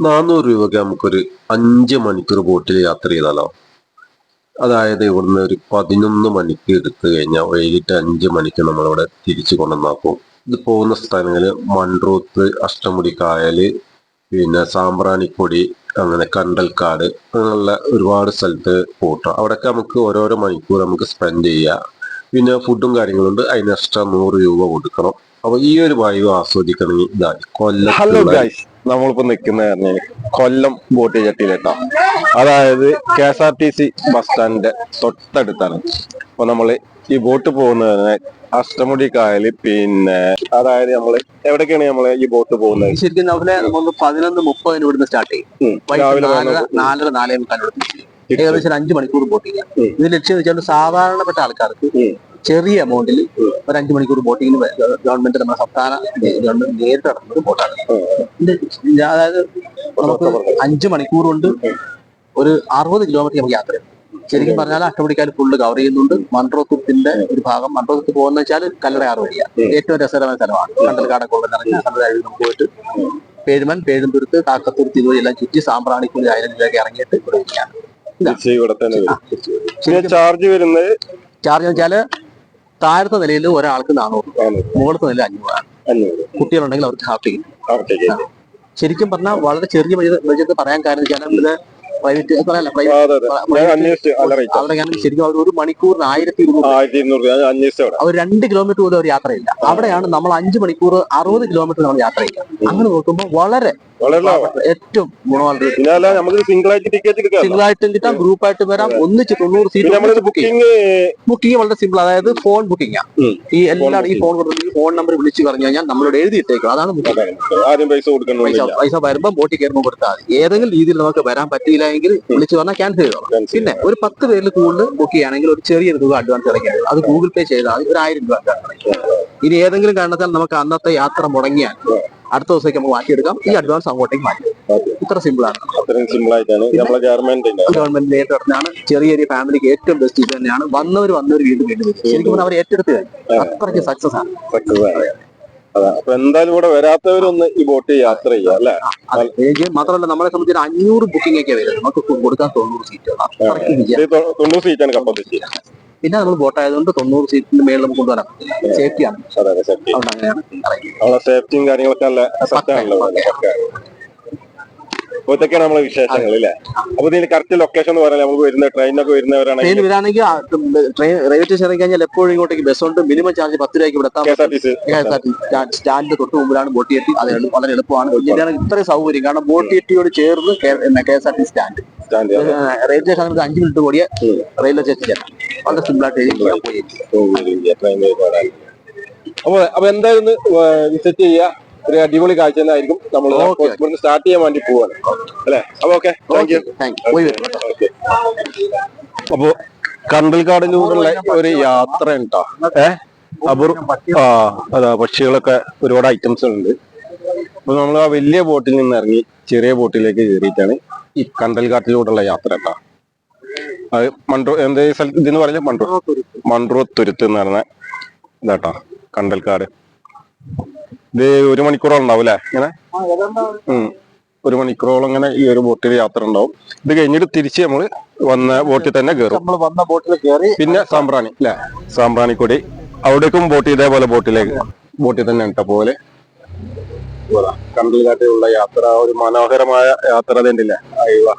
400 രൂപയ്ക്ക് നമുക്കൊരു 5 മണിക്കൂർ ബോട്ടിൽ യാത്ര ചെയ്താലോ? അതായത് ഇവിടുന്ന് ഒരു 11 മണിക്ക് എടുത്തു കഴിഞ്ഞാൽ വൈകിട്ട് 5 മണിക്ക് നമ്മളിവിടെ തിരിച്ചു കൊണ്ടുവന്നാക്കും. ഇത് പോകുന്ന സ്ഥലങ്ങള് മൺട്രോത്ത്, അഷ്ടമുടി കായല്, പിന്നെ സാമ്പ്രാണിക്കൊടി, അങ്ങനെ കണ്ടൽക്കാട്, അങ്ങനെയുള്ള ഒരുപാട് സ്ഥലത്ത് പോട്ടോ. അവിടെയൊക്കെ നമുക്ക് ഓരോരോ മണിക്കൂർ നമുക്ക് സ്പെൻഡ് ചെയ്യാം. പിന്നെ ഫുഡും കാര്യങ്ങളുണ്ട്, അതിന് എക്സ്ട്രാ 100 രൂപ കൊടുക്കണം. അപ്പൊ ഈ ഒരു വൈബ് ആസ്വദിക്കണമെങ്കിൽ ഇതാ കൊല്ലത്തുള്ള നമ്മളിപ്പോ നിൽക്കുന്ന കൊല്ലം ബോട്ട് ജെട്ടിയിലേട്ടോ. അതായത് KSRTC ബസ് സ്റ്റാൻഡിന്റെ തൊട്ടടുത്താണ്. അപ്പൊ നമ്മള് ഈ ബോട്ട് പോകുന്നത് അഷ്ടമുടി കായല്, പിന്നെ അതായത് നമ്മള് എവിടേക്കാണ് നമ്മള് ഈ ബോട്ട് പോകുന്നത്? ശരിക്കും നമ്മള് 11:30 ഇവിടുന്ന് സ്റ്റാർട്ട് ചെയ്യും. രാവിലെ 4:30 4:45 ഏകദേശം 5 മണിക്കൂർ ബോട്ട് ചെയ്യാം. ഇത് ലക്ഷ്യം വെച്ചാൽ സാധാരണപ്പെട്ട ആൾക്കാർക്ക് ചെറിയ എമൗണ്ടിൽ ഒരു 5 മണിക്കൂർ ബോട്ടിങ്ങിന് ഗവൺമെന്റ് നമ്മുടെ സംസ്ഥാന ഗവൺമെന്റ് നേരിട്ട് നടത്തുന്ന ഒരു ബോട്ടാണ്. അതായത് നമുക്ക് 5 മണിക്കൂർ കൊണ്ട് ഒരു 60 കിലോമീറ്റർ നമുക്ക് യാത്ര ചെയ്യും. ശരിക്കും പറഞ്ഞാൽ അഷ്ടമുടിക്കായൽ ഫുള്ള് കവർ ചെയ്യുന്നുണ്ട്. മൺട്രോത്തിന്റെ ഒരു ഭാഗം, മൺട്രോത്ത് പോകുന്ന വെച്ചാൽ കല്ലറയാറ് വഴിയാണ്. ഏറ്റവും രസകരമായ സ്ഥലമാണ്. കണ്ടൽക്കാടൊക്കെ ഉള്ള നിറഞ്ഞ കണ്ടലായി നമുക്ക് പോയിട്ട് പേഴുമൻ, പേഴുംതുരുത്ത്, കാക്കത്തുരുത്ത് ഇതുവഴി എല്ലാം ചുറ്റി സാമ്പ്രാണിക്കുഴി ഐലൻഡിലേക്ക് ഇറങ്ങിയിട്ട് ഇവിടെ ഇരിക്കുകയാണ്. ചാർജ് വരുന്നത് വെച്ചാല് താഴത്തെ നിലയിൽ ഒരാൾക്ക് 400, മുകളത്തെ നില 500. കുട്ടികളുണ്ടെങ്കിൽ അവർക്ക് ഹാഫ് ടിക്കറ്റ്. ശരിക്കും പറഞ്ഞാൽ വളരെ ചെറിയ ബഡ്ജറ്റ് പറയാൻ കാരണം ഇത് പ്രൈവറ്റ് അവിടെ ശരിക്കും അവർ ഒരു മണിക്കൂറിന് 1200. അവർ 2 കിലോമീറ്റർ പോലും അവർ യാത്രയില്ല. അവിടെയാണ് നമ്മൾ 5 മണിക്കൂർ 60 കിലോമീറ്റർ നമ്മൾ യാത്ര ചെയ്യുക. അങ്ങനെ നോക്കുമ്പോൾ വളരെ ഏറ്റവും ഗുണമുള്ള സിംഗിളായിട്ടും കിട്ടാം, ഗ്രൂപ്പായിട്ട് വരാം, ഒന്നിച്ച് 90 സീറ്റ് ബുക്കിംഗ് വളരെ സിമ്പിൾ. അതായത് ഫോൺ ബുക്കിംഗ്. ഈ എല്ലാവരും ഈ ഫോൺ നമ്പർ വിളിച്ചു പറഞ്ഞു കഴിഞ്ഞാൽ നമ്മളോട് എഴുതിയിട്ടേക്കും. അതാണ് പൈസ വരുമ്പോൾ ബോട്ടിൽ കയറുമ്പോൾ കൊടുത്താൽ മതി. ഏതെങ്കിലും രീതിയിൽ നമുക്ക് വരാൻ പറ്റിയില്ലെങ്കിൽ വിളിച്ചു പറഞ്ഞാൽ ക്യാൻസൽ ചെയ്തോളാം. പിന്നെ ഒരു 10 പേരിൽ കൂടുതൽ ബുക്ക് ചെയ്യുകയാണെങ്കിൽ ഒരു ചെറിയൊരു തുക അഡ്വാൻസ് അടയ്ക്കാൻ, അത് ഗൂഗിൾ പേ ചെയ്താൽ ഒരു 1000 രൂപ അഡ്വാൻസ് അടയ്ക്കാം. ഇനി ഏതെങ്കിലും കാരണത്താൽ നമുക്ക് അന്നത്തെ യാത്ര മുടങ്ങിയാൽ അടുത്ത ദിവസത്തേക്ക് നമുക്ക് മാറ്റിയെടുക്കാം. ഈ അഡ്വാൻസ് അങ്ങോട്ടേക്ക് മാറ്റി. ഇത്ര സിമ്പിൾ ആണ്. ഗവൺമെന്റ് നേരിട്ട് നടന്നാണ്. ചെറിയ ചെറിയ ഫാമിലിക്ക് ഏറ്റവും ബെസ്റ്റ് ഇത് തന്നെയാണ്. വന്നവർ വീണ്ടും ശരിക്കും പറഞ്ഞാൽ അവർ ഏറ്റെടുത്ത് അത്രയ്ക്ക് സക്സസ് ആണ്. അപ്പൊ എന്തായാലും ഇവിടെ വരാത്തവരൊന്ന് ഈ ബോട്ട് യാത്ര ചെയ്യാം അല്ലെ? മാത്രമല്ല നമ്മളെ സംബന്ധിച്ച് 500 ബുക്കിംഗ് ഒക്കെ വരും. നമുക്ക് കൊടുക്കാൻ 90 സീറ്റുകൾ. 90 സീറ്റാണ് കപ്പാസിറ്റി. പിന്നെ നമ്മൾ ബോട്ട് ആയതുകൊണ്ട് 90 സീറ്റിന്റെ മേളിൽ നമുക്ക് കൊണ്ടുവരാം. സേഫ്റ്റിയാണ്. സേഫ്റ്റിയും കാര്യങ്ങളൊക്കെ ഇതൊക്കെയാണ് നമ്മളെ വിശേഷങ്ങൾ അല്ലേ? അപ്പൊ ഇതിന് കറക്റ്റ് ലൊക്കേഷൻ എന്ന് പറഞ്ഞാൽ നമുക്ക് വരുന്ന ട്രെയിനൊക്കെ വരുന്നവരാണെങ്കിൽ റെയിൽവേ സ്റ്റേഷൻ ഇറങ്ങി കഴിഞ്ഞാൽ എപ്പോഴും ഇങ്ങോട്ടേക്ക് ബസ് ഉണ്ട്. മിനിമം ചാർജ് 10 രൂപയ്ക്ക് ഇവിടെ എത്താം. സ്റ്റാൻഡിന്റെ തൊട്ട് മുമ്പിലാണ് ബോട്ട് ജെട്ടി. അത് വളരെ എളുപ്പമാണ്. പിന്നീടാണ് ഇത്രയും സൗകര്യം. കാരണം ബോട്ട് ജെട്ടിയോട് ചേർന്ന് KSRTC stand. Railway station 5 minute കൂടിയ റെയിൽവേ സ്റ്റേഷൻ ചേരാം. വളരെ സിമ്പിൾ ആയിട്ട് അപ്പൊ എന്തായാലും വിസിറ്റ് ചെയ്യുക. ഒരു അടിപൊളി കാഴ്ച തന്നെ ആയിരിക്കും. നമ്മൾ സ്റ്റാർട്ട് ചെയ്യാൻ വേണ്ടി പോവാണ് അല്ലെ? അപ്പൊ ഓക്കെ, താങ്ക് യു. അപ്പൊ കണ്ടൽക്കാടിലൂടെയുള്ള ഒരു യാത്ര ഉണ്ടോ? അതാ പക്ഷികളൊക്കെ ഒരുപാട് ഐറ്റംസ് ഉണ്ട്. അപ്പൊ നമ്മൾ ആ വലിയ ബോട്ടിൽ നിന്ന് ഇറങ്ങി ചെറിയ ബോട്ടിലേക്ക് കയറിയിട്ടാണ് ഈ കണ്ടൽക്കാട്ടിലൂടെയുള്ള യാത്ര കേട്ടോ. അത് എന്താ സ്ഥലത്ത് ഇതെന്ന് പറഞ്ഞാൽ മൺട്രോത്തുരുത്ത് എന്ന് പറഞ്ഞ ഇതാട്ടോ കണ്ടൽക്കാട്. ഇത് 1 മണിക്കൂറോളം ഉണ്ടാവും അല്ലെ? ഇങ്ങനെ 1 മണിക്കൂറോളം ഇങ്ങനെ ഈ ഒരു ബോട്ടിൽ യാത്ര ഉണ്ടാവും. ഇത് കഴിഞ്ഞിട്ട് തിരിച്ച് നമ്മള് വന്ന ബോട്ടിൽ തന്നെ കയറും. പിന്നെ സാമ്പ്രാണി അല്ലെ? സാമ്പ്രാണിക്കൊടി അവിടേക്കും ബോട്ട് ഇതേപോലെ ബോട്ടിൽ തന്നെ ഇട്ട പോലെ കണ്ടൽക്കാട്ടിലുള്ള യാത്ര ഒരു മനോഹരമായ യാത്ര തന്നെയല്ലേ? അയ്യോ,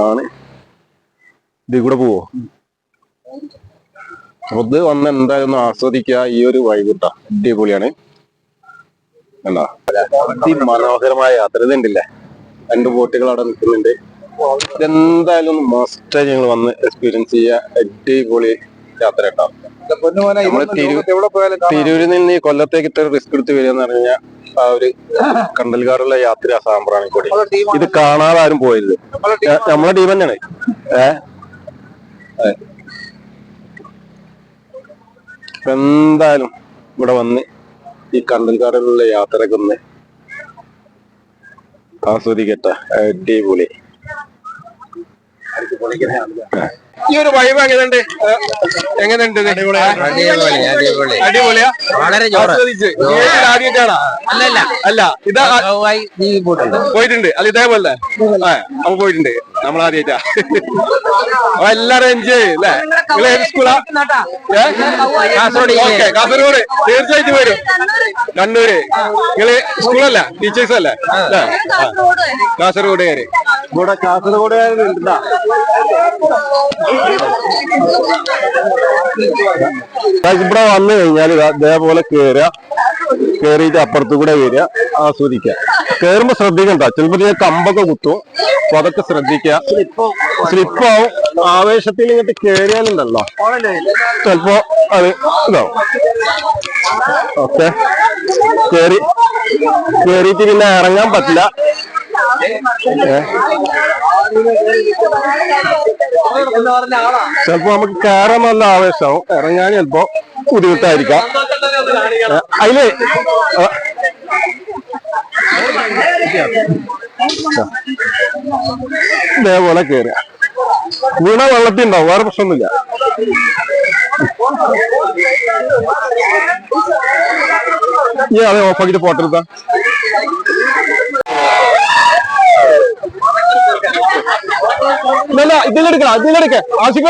ആണ്. ഇതിൽ കൂടെ പോവോ? അത് വന്ന് എന്തായാലും ആസ്വദിക്കുക. ഈ ഒരു വൈകിട്ടാ അടിപൊളിയാണ്. കണ്ടോ? അതിമനോഹരമായ യാത്ര ഇതുണ്ടല്ലേ? 2 ബോട്ടുകൾ അവിടെ നിൽക്കുന്നുണ്ട്. ഇതെന്തായാലും മസ്റ്റ് ഞങ്ങൾ വന്ന് എക്സ്പീരിയൻസ് ചെയ്യുക. അടിപൊളി യാത്ര കേട്ടോ. നമ്മള് തിരൂരിൽ നിന്ന് ഈ കൊല്ലത്തേക്ക് ഇത്ര റിസ്ക് എടുത്ത് വരിക എന്ന് പറഞ്ഞു കഴിഞ്ഞാൽ ആ ഒരു കണ്ടൽക്കാടുള്ള യാത്ര സാമ്പ്രാണിക്കൊടി ഇത് കാണാതെ ആരും പോയത് നമ്മളെ ടീം തന്നെയാണ്. എന്തായാലും ഇവിടെ വന്ന് ഈ കണ്ടൽക്കാടുള്ള യാത്രയൊക്കെ ഒന്ന് ആസ്വദിക്കട്ടെ. അടിപൊളി. ഈ ഒരു വൈബ് എങ്ങനെയുണ്ട്? എങ്ങനെയുണ്ട്? അടിപൊളിയാ, വളരെ ആദ്യമായിട്ടാണോ? അല്ല, ഇതാ പോയിട്ടുണ്ട്. അത് ഇതേപോലെ നമ്മ പോയിട്ടുണ്ട്, നമ്മൾ ആദ്യമായിട്ടാ. എല്ലാരും എൻജോയ് ചെയ്യും അല്ലേ? നിങ്ങൾ ഏത് സ്കൂളാ? ഓക്കെ, കാസർഗോഡ്. തീർച്ചയായിട്ടും വരും. കണ്ണൂര്. നിങ്ങള് സ്കൂളല്ല, ടീച്ചേഴ്സ് അല്ലേ? കാസർഗോഡുകാര്. ഇവിടെ കാസർഗോഡുകാരുണ്ടാ? ഇവിടെ വന്നു കഴിഞ്ഞാൽ ഇതേപോലെ കേറിയിട്ട് അപ്പുറത്ത് കൂടെ വരിക, ആസ്വദിക്കുക. കേറുമ്പോ ശ്രദ്ധിക്കണ്ട, ചിലപ്പോ ഞാൻ കമ്പൊക്കെ കുത്തും, അപ്പൊ അതൊക്കെ ശ്രദ്ധിക്കുക. സ്ലിപ്പാവും. ആവേശത്തിൽ ഇങ്ങോട്ട് കേറിയാലുണ്ടല്ലോ ചിലപ്പോ അത് ഇതാവും. ഓക്കെ, കേറിയിട്ട് പിന്നെ ഇറങ്ങാൻ പറ്റില്ല. ചിലപ്പോ നമുക്ക് കയറാൻ നല്ല ആവേശമാവും, ഇറങ്ങാൻ ചിലപ്പോ ബുദ്ധിമുട്ടായിരിക്കാം. അതില് ഇതേപോലെ കേറുക. വീണ വെള്ളത്തിൽ ഉണ്ടാവും, വേറെ പ്രശ്നമൊന്നുമില്ല. ഈ അതെ ഓഫാക്കിട്ട് പോട്ടെടുത്ത ഇതിലെടുക്ക ആസിഫ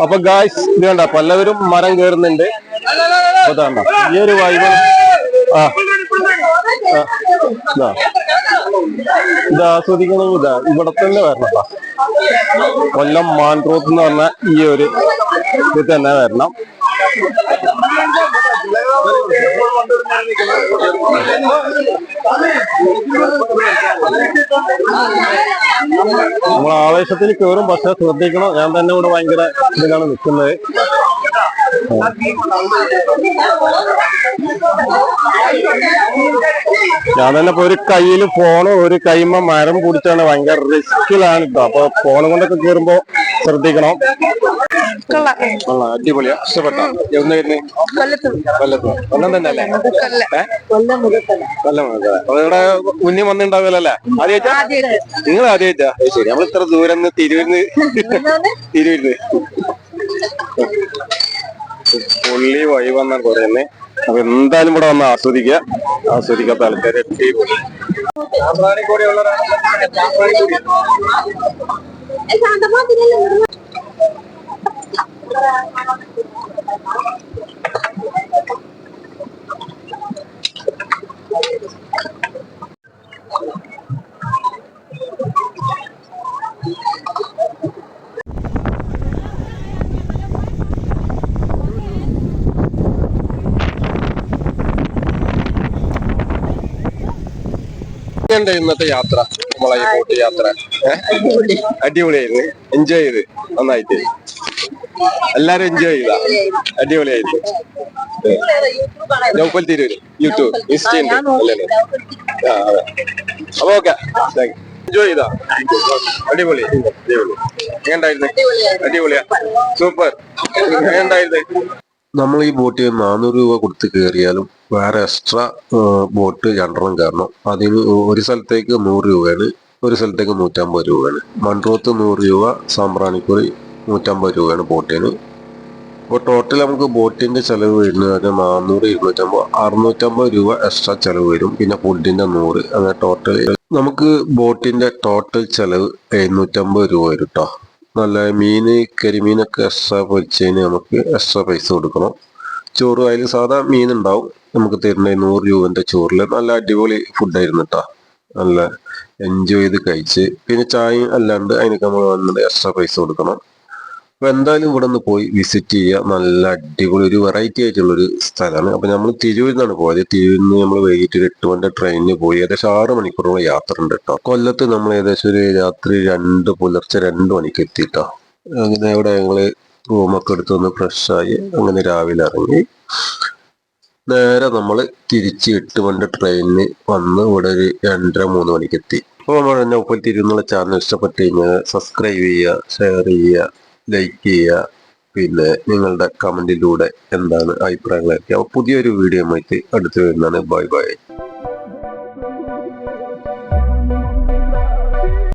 അപ്പൊ ഗായ്സ് ഇത് കണ്ട പലവരും മരം കയറുന്നുണ്ട്. അതാണ്ട ഈ ഒരു വൈബ്. ഇത് ആസ്വദിക്കണം. ഇവിടെ തന്നെ വരണം. കൊല്ലം മാൻട്രോത്ത് എന്ന് പറഞ്ഞ ഈ ഒരു ഇത് തന്നെ വരണം. നമ്മൾ ആവേശത്തിൽ കയറും, പക്ഷെ ശ്രദ്ധിക്കണം. ഞാൻ തന്നെ ഇവിടെ ഭയങ്കര ഇതിലാണ് നിൽക്കുന്നത്. ഞാൻ തന്നെ ഇപ്പൊ ഒരു കയ്യിൽ ഫോണും ഒരു കൈമ മരം പിടിച്ചാണ്. ഭയങ്കര റിസ്കിലാണ് കേട്ടോ. അപ്പൊ ഫോൺ കൊണ്ടൊക്കെ കയറുമ്പോ ശ്രദ്ധിക്കണം. അടിപൊളിയാ, ഇഷ്ടപ്പെട്ടോ? കൊല്ലം തന്നെ അല്ലേ? കൊല്ലം. ഇവിടെ മുന്നേ വന്നിണ്ടാവില്ല അല്ലേ? ആദ്യമായിട്ടാ? നിങ്ങൾ ആദ്യമായിട്ടാ? ശരി. നമ്മൾ ഇത്ര ദൂരം തിരൂരിന്ന് പുള്ളി വഴി വന്നാൽ പറയുന്നേ. അപ്പൊ എന്തായാലും ഇവിടെ വന്ന് ആസ്വദിക്കാത്ത ആൾക്കാരെ ഇന്നത്തെ യാത്ര, നമ്മളെ ഈ ബോട്ട് യാത്ര അടിപൊളിയായിരുന്നു. എൻജോയ് ചെയ്ത് നന്നായിട്ട് എല്ലാരും എൻജോയ് ചെയ്താ. അടിപൊളിയായിരുന്നു. നൗഫൽ തിരൂര് യൂട്യൂബ് ഇൻസ്റ്റ ഉണ്ട് അല്ലേ? അതെ. അപ്പൊ ഓക്കെ, എൻജോയ് ചെയ്താ. അടിപൊളി. എങ്ങനെയുണ്ടായിരുന്നു? അടിപൊളിയാ, സൂപ്പർ. എങ്ങനെയുണ്ടായിരുന്നു? നമ്മൾ ഈ ബോട്ടിൽ 400 രൂപ കൊടുത്ത് കയറിയാലും വേറെ എക്സ്ട്രാ ബോട്ട് 2 കയറണം. അതിന് ഒരു സ്ഥലത്തേക്ക് 100 രൂപയാണ്, ഒരു സ്ഥലത്തേക്ക് 150 രൂപയാണ്. മൺട്രോത്ത് 100 രൂപ, സാമ്പ്രാണിക്കുറി 150 രൂപയാണ് ബോട്ടിന്. അപ്പോൾ ടോട്ടൽ നമുക്ക് ബോട്ടിന്റെ ചെലവ് വരുന്നത് 400, 250, 650 രൂപ എക്സ്ട്രാ ചെലവ് വരും. പിന്നെ ഫുഡിന്റെ 100. അങ്ങനെ ടോട്ടൽ നമുക്ക് ബോട്ടിന്റെ ടോട്ടൽ ചെലവ് 750 രൂപ വരും കേട്ടോ. നല്ല മീന്, കരിമീനൊക്കെ എക്സ്ട്രാ പൊരിച്ചതിന് നമുക്ക് എക്സ്ട്രാ പൈസ കൊടുക്കണം. ചോറ് അതിൽ സാധാ മീൻ ഉണ്ടാവും. നമുക്ക് തരുന്ന 100 രൂപന്റെ ചോറിൽ നല്ല അടിപൊളി ഫുഡായിരുന്നു കേട്ടോ. നല്ല എൻജോയ് ചെയ്ത് കഴിച്ച്. പിന്നെ ചായയും അല്ലാണ്ട് അതിനൊക്കെ നമ്മൾ വന്നിട്ട് എക്സ്ട്രാ പൈസ കൊടുക്കണം. അപ്പൊ എന്തായാലും ഇവിടെ നിന്ന് പോയി വിസിറ്റ് ചെയ്യുക. നല്ല അടിപൊളി ഒരു വെറൈറ്റി ആയിട്ടുള്ളൊരു സ്ഥലമാണ്. അപ്പൊ നമ്മൾ തിരൂരിൽ നിന്നാണ് പോയത്. തിരൂരിൽ നിന്ന് നമ്മൾ വൈകിട്ട് ഒരു 8 മണിന്റെ ട്രെയിനിന് പോയി. ഏകദേശം 6 മണിക്കൂറോളം യാത്ര ഉണ്ട് കേട്ടോ. കൊല്ലത്ത് നമ്മൾ ഏകദേശം ഒരു രാത്രി പുലർച്ചെ 2 മണിക്ക് എത്തിട്ടോ. അങ്ങനെ ഇവിടെ ഞങ്ങള് റൂമൊക്കെ എടുത്ത് ഒന്ന് ഫ്രഷായി അങ്ങനെ രാവിലെ ഇറങ്ങി. നേരെ നമ്മൾ തിരിച്ച് 8 മണിന്റെ ട്രെയിനിന് വന്ന് ഇവിടെ ഒരു 2:30-3 മണിക്ക് എത്തി. അപ്പോൾ നമ്മൾ നൗഫൽ തിരൂർ എന്നുള്ള ചാനൽ ഇഷ്ടപ്പെട്ട് കഴിഞ്ഞാൽ സബ്സ്ക്രൈബ് ചെയ്യുക, ഷെയർ ചെയ്യുക, ലൈക്ക് ചെയ്യുക. പിന്നെ നിങ്ങളുടെ കമന്റിലൂടെ എന്താണ് അഭിപ്രായങ്ങളൊക്കെ. അപ്പോൾ പുതിയൊരു വീഡിയോ ആയിട്ട് അടുത്ത് വരുന്നതാണ്. Bye bye.